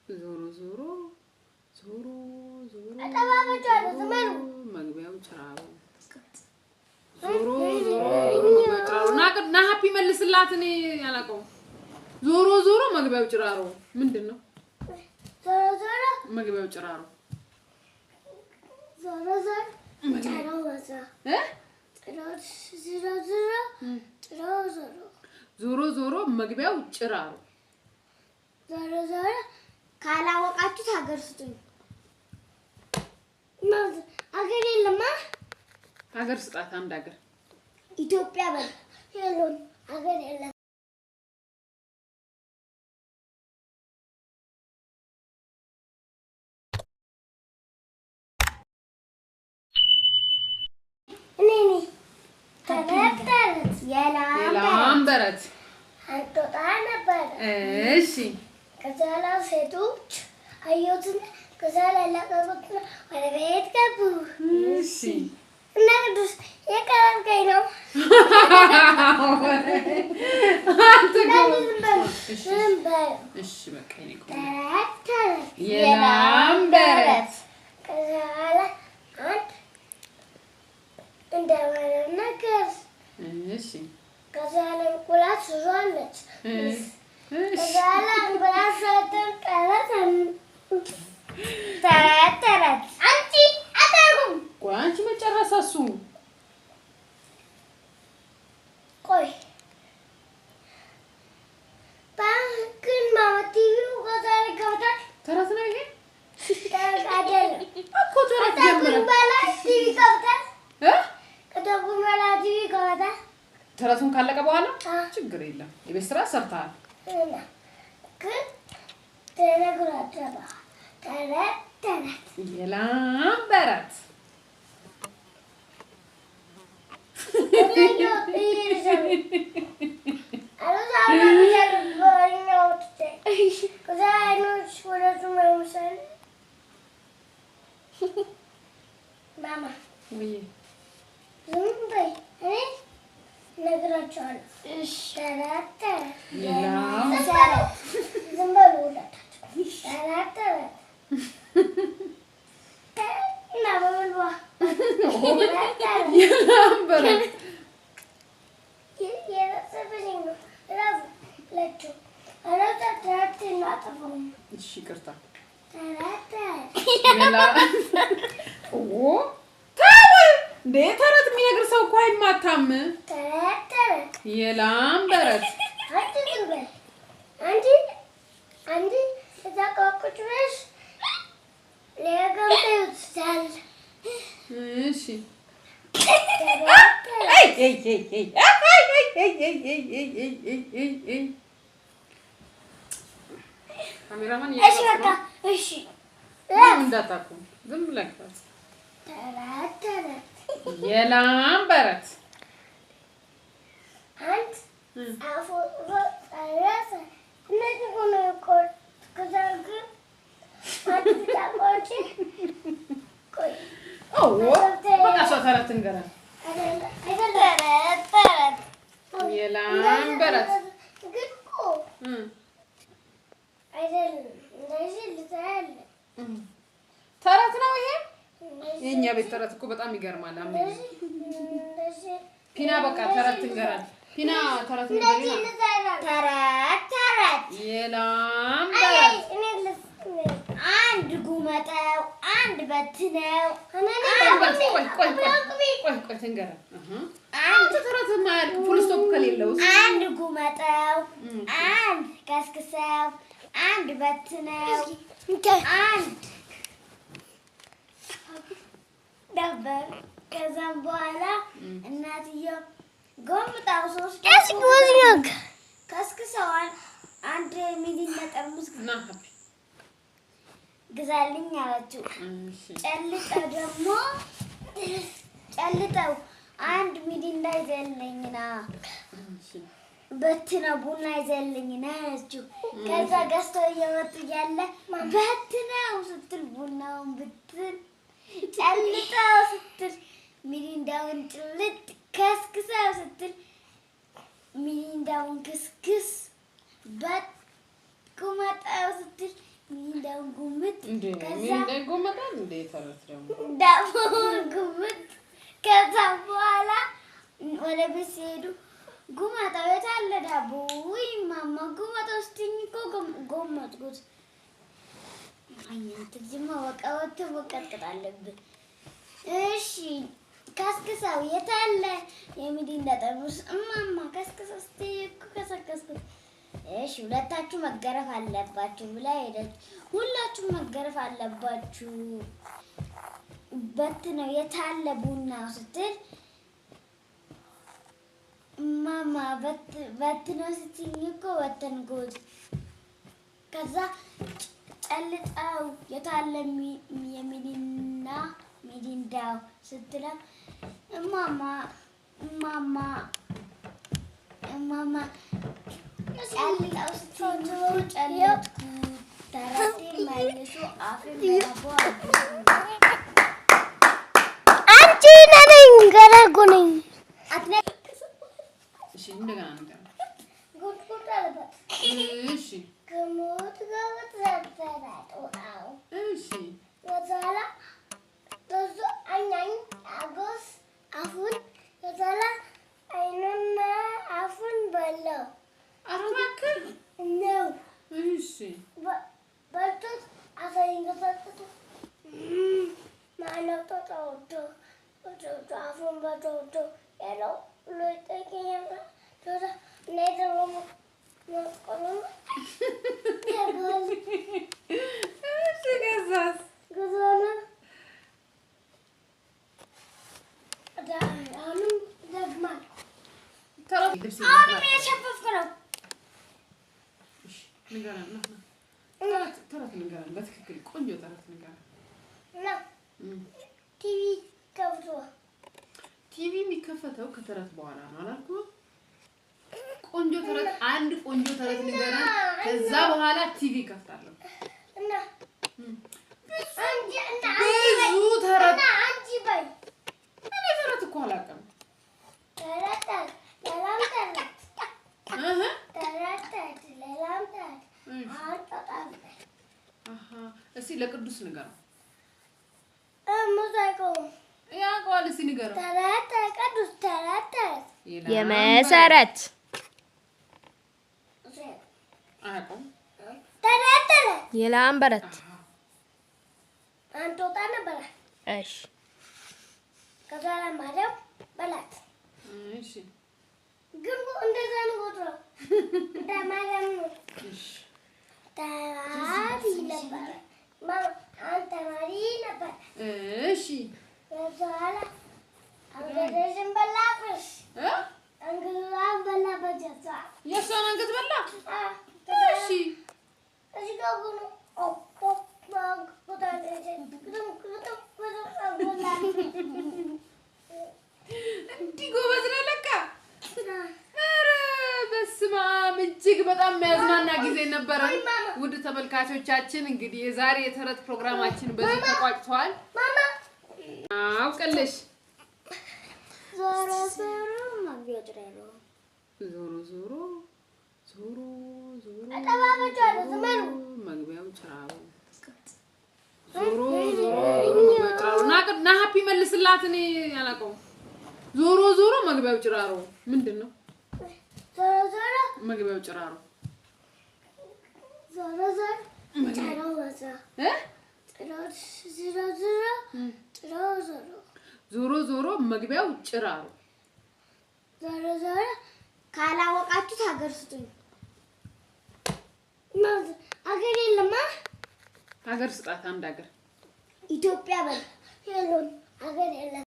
ዞሮ ዞሮ አጠባበጫለሁ ዝመሩ መግቢያው ጭራሮ ዞሮ ጭራሮ ና ሃፒ መልስላት እኔ ያላቀው ዞሮ መግቢያው ጭራሮ ምንድነው ዞሮ መግቢያው ጭራሮ ዞሮ መግቢያው ጭራሮ ዞሮ ካላወቃችሁት ሀገር ስጡኝ ሀገር የለማ ሀገር ስጣት አንድ ሀገር ኢትዮጵያ በል የለም ሀገር የለም የላም በረት አንጦጣ ነበር እሺ ከዛላ ሴቶች አዩትን ከዛላ ለቀቁት ወደ ቤት ገቡ እሺ እና ቅዱስ የቀረብከኝ ነው እሺ በቃ የላም በረት ከዛላ አንድ እንደማለነገር እሺ ከዛላ እንቁላል ሱዛነች ከዛላ እንቁላል ሰተን ቀረተን ተረት አንቺ አታርጉም ቆይ አንቺ መጨረሻ እሱ ቆይ ባንክን ማቲቪው ከዛላ ከወጣ ተረት ነው ይሄ ተረት አይደለም እኮ ተረት ጀምረ ባላ ቲቪ ከወጣ ከተጉን ባላ ቲቪ ከወጣ ተረቱን ካለቀ በኋላ ችግር የለም የቤት ስራ ሰርተሃል ግን ተነግራችኋል ተረት የላም በረት Mama. Oui. Zumbai. Eh? Nagrachal. Sharata. Yelam. Zumbalula. Sharata. Nabalwa. Yelam berat. Yera sabringo. Love. Letto. Another threat in not a home. Shikarta. Sharata. Oh. እንዴ ተረት የሚነግር ሰው እኮ አይማታም ተረት የላም በረት አንቺ ተዛቀቁጭሽ ለገምተውት ታል እሺ ካሜራማን እሺ እሺ እንዳታቁ ዝም ብለህ ተረት የላም በረት አንድ አፎ ወጣራሰ እነዚህ ሆኖ ቆጥ ከዛግ አንድ ታቆጪ ቆይ በቃ ሰው ተረት እንገራ ተረት የላም በረት ግቆ አይደለም እንደዚህ ልታያለ ተረት ነው ይሄ የኛ ቤት ተረት እኮ በጣም ይገርማል አሜን ፒና በቃ ተረት እንገራል ፒና ተረት እንገራል ተረት የላም በረት አንድ ጉመጣው አንድ በትነው ቆይ ትንገራል አንድ ተረት ማለት ፉል ስቶፕ ከሌለው አንድ ጉመጣው አንድ ከስክሰው አንድ በትነው አንድ ነበር ከዛም በኋላ እናትየው ጎምጣው ሶስት ከስክሰዋል አንድ ሚሊና ጠርሙስ ግዛልኝ አለችው ጨልጠው አንድ ሚሊና ይዘልኝና በትነው ቡና ይዘልኝና አለችው ከዛ ገዝተው እየመጡ እያለ በትነው ስትል ቡናውን ብትን ጨልጠው ስትል ሚሪንዳውን ጭልጥ ከስክሰው ስትል ሚሪንዳውን ክስክስ በቁመጣው ስትል ሚዳው ጉምት ሚዳው ጎመጣል እንዴ ተረት ደግሞ ዳቦ ጉምት ከዛ በኋላ ወደ ቤት ሲሄዱ ጉማታው የት አለ ዳቦ? ውይ ማማ ጉማታው ስትኝ እኮ ጎመጥኩት። አንተ ጅማ ወቀወት ወቀጥቀጥ አለብህ። እሺ ከስክሳው የት አለ? የሚዲንዳ ጠርሙስ እማማ ከስክሳው ስትይ እኮ ከሰከስኩት። እሺ ሁለታችሁ መገረፍ አለባችሁ ብላ ሄደች። ሁላችሁም መገረፍ አለባችሁ በት ነው የት አለ ቡናው ስትል ማማ በት ነው ስትኝ እኮ ወተንኩት። ከዛ ጨልጣው የት አለ ሚዲንዳው ስትላት እማማ ጨልጣው ስትኝ ጨልጥኩ ተረቴ መልሶ አፍን በዳቦ አንቺ ነኝ ገረጉ ነኝ እሺ እንደገና ነገር ጉድ አለበት እሺ ከሞት ጋር ተፈራራው እሺ ወዛላ ተዞ አኛኝ አጎስ አፉን ወዛላ አይኑና አፉን በላው አረባክ ነው እሺ በልቶት አሳይንገፈጥቶ ማነው ተጣውቶ አፉን በተውቶ ያለው ለጠቂያ ተዛ ነይደሞ ወቆኑ ያጋል እሺ ገዛስ ገዛና አሁንም ደግማል ተረት አሁንም የሸፈፍኩ ነው። እሺ ንገረን ተረት ንገረን በትክክል ቆንጆ ተረት ንገረን እና ቲቪ ከብቶ ቲቪ የሚከፈተው ከተረት በኋላ ነው አላልኩም? ቆንጆ ተረት አንድ ቆንጆ ተረት ንገረን ከዛ በኋላ ቲቪ ከፍታለሁ እና ብዙ ተረት አንቺ በይ እኔ ተረት እኮ አላውቅም ተረት ለላም እስኪ ለቅዱስ ንገረው ያውቀዋል እስኪ ንገረው ተረት ቅዱስ ተረት የመሰረት አያውቀውም ተረት የላም በረት አንቶታ ነበረ እሺ ከዛ ለማለም በላት እሺ ግን እንደዛ ነው ወጥሮ እንደማለም ነው እሺ ተራሪ ነበር አንተ ማሪ ነበር እሺ ከዛላ አንገትሽን በላብሽ አንገቷን በላበት ጀሳ የእሷን አንገት በላ እሺ እሺ ጋጉኑ እንዲህ ጎበዝ ነው ለካ። ኧረ በስመ አብ እጅግ በጣም የሚያዝናና ጊዜ ነበረ። ውድ ተመልካቾቻችን እንግዲህ የዛሬ የተረት ፕሮግራማችን በዚህ ተቋጭቷል። አውቀልሽ ዞሮ ዞሮ መግቢያው ጭራሮ ዞሮ ዞሮ ዞሮ ዞሮ አጠባበጫለሁ ዘመኑ መግቢያው ጭራሮ ዞሮ ዞሮ መግቢያው ጭራሮ ና ሀፒ መልስላት። እኔ አላውቀውም። ዞሮ ዞሮ መግቢያው ጭራሮ ምንድን ነው? ዞሮ ዞሮ መግቢያው ጭራሮ ዞሮ ዞሮ ጭራሮ ወዛ ዞሮ ዞሮ መግቢያው ጭራሮ ዞሮ ዞሮ ካላወቃችሁት ሀገር ስጡኝ። ሀገር የለማ ሀገር ስጣት። አንድ ሀገር ኢትዮጵያ በል የለም ሀገር የለም።